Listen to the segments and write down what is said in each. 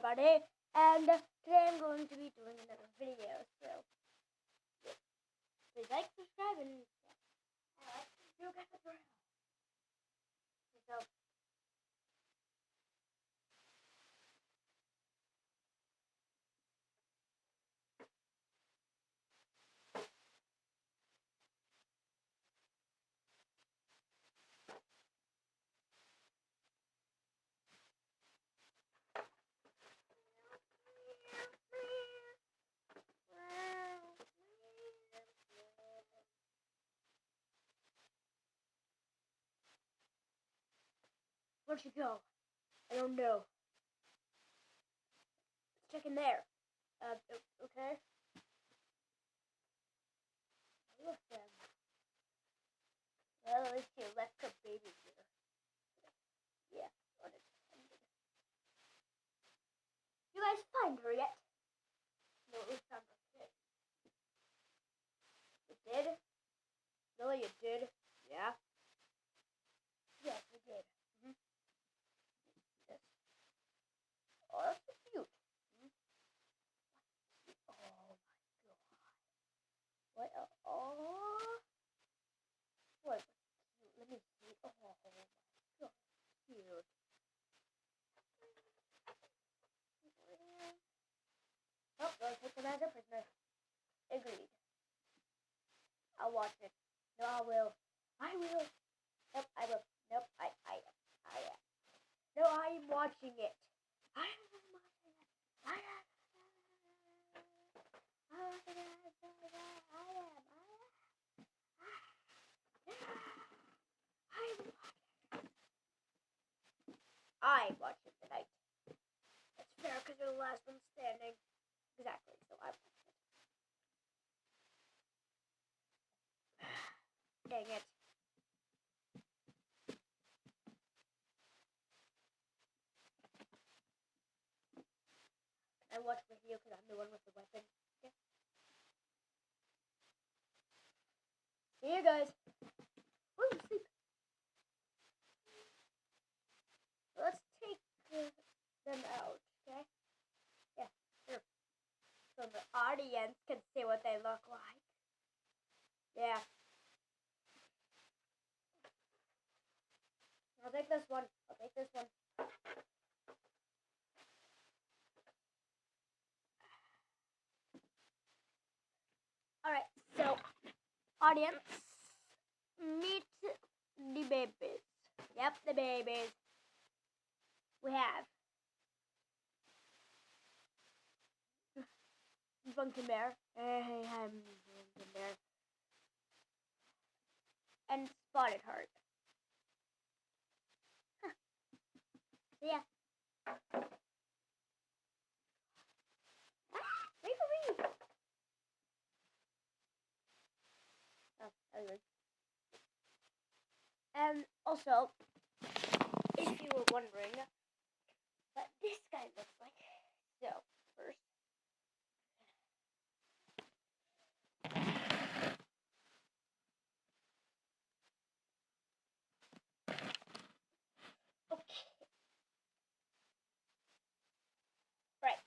everybody, and today I'm going to be doing another video, so please like, subscribe, and you get the drill. So, where'd she go? I don't know. Let's check in there. Okay. Look them. Well, at least you left her baby here. Yeah, unattended. You guys find her yet? No, we found her kid. You did? Really, you did? Yeah? Yes, we did. Mm-hmm. Yes. Oh, that's so cute. Mm-hmm. Oh my god. What? Oh. What? Let me see. Oh my god. Cute. Oh, don't take them as a prisoner. Agreed. I'll watch it. No, I will. I will. Nope, I will. Nope, I am. No, I am watching it. I am watching it. I am. I watch it tonight. That's fair because you're the last one standing. Exactly, so I watch it. Dang it. I watch with you because I'm the one with the weapon. Okay. See you guys. Ooh, sleep. Let's take them out, okay? Yeah, sure. So the audience can see what they look like. Yeah. I'll take this one. I'll take this one. Alright, so, audience, meet the babies. Yep, the babies. We have Drunken Bear. Hey, I'm Drunken Bear. And Spotted Heart. Huh. So yeah. Referee! Oh, that was weird. And also, if you were wondering what this guy looks like, so first, okay, right.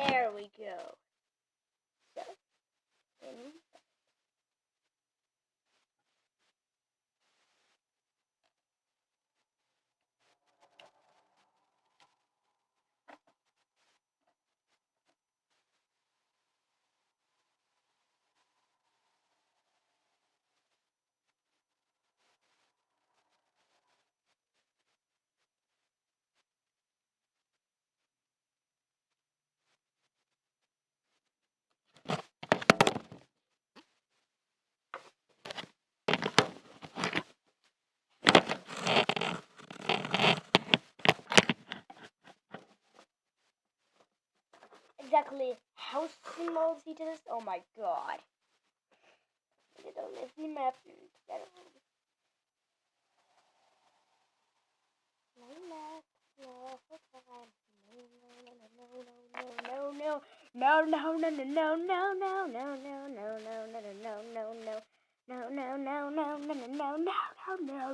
There we go. So, exactly how small he does. Oh my god. Little Leslie map.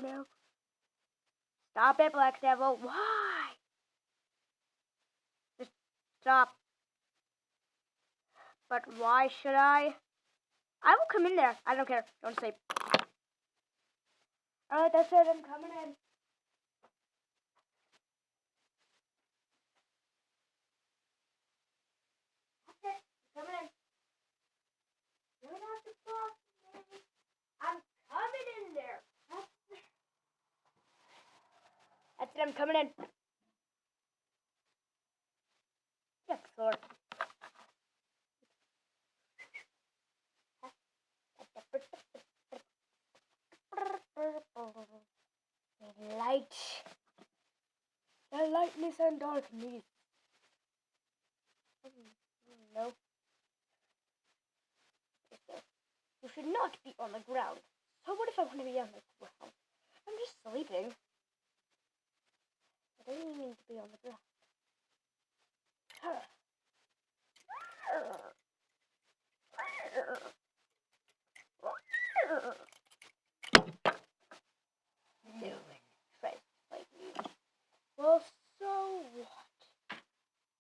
No. Stop it, Black Devil. Why? Just stop. But why should I? I will come in there. I don't care. Don't sleep. Alright, that's it. I'm coming in. Okay, I'm coming in. You don't have to block me. I'm coming in there. That's it. I'm coming in. Get the floor. Light. The lightness and darkness. No. You should not be on the ground. So what if I want to be on the ground? I'm just sleeping. I don't even need to be on the ground. No one tries to fight me. Well, so what?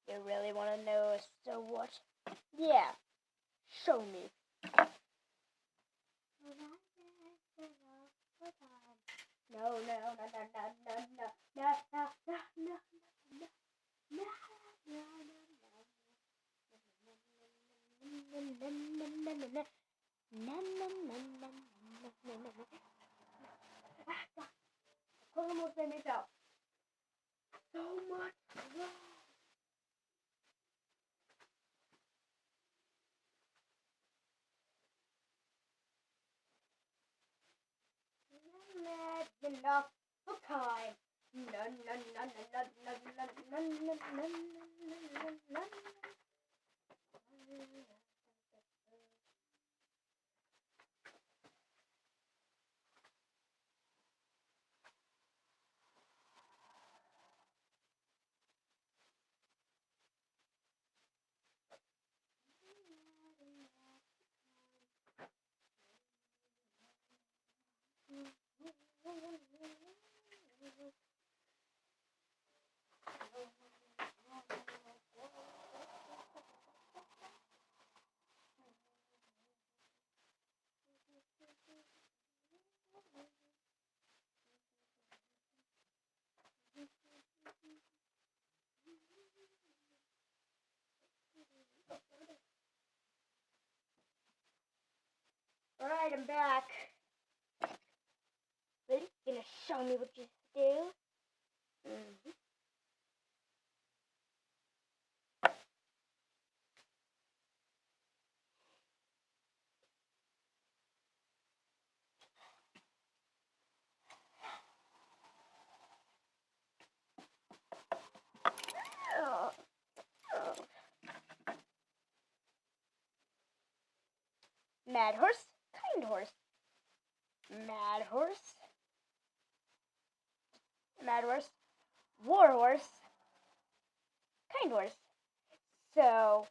You really want to know so what? Yeah, show me. Almost made me feel so much love. Enough for time. Alright, I'm back. Ready? Gonna show me what you do? Mad horse, kind horse. Mad horse. Mad horse. War horse. Kind horse. So,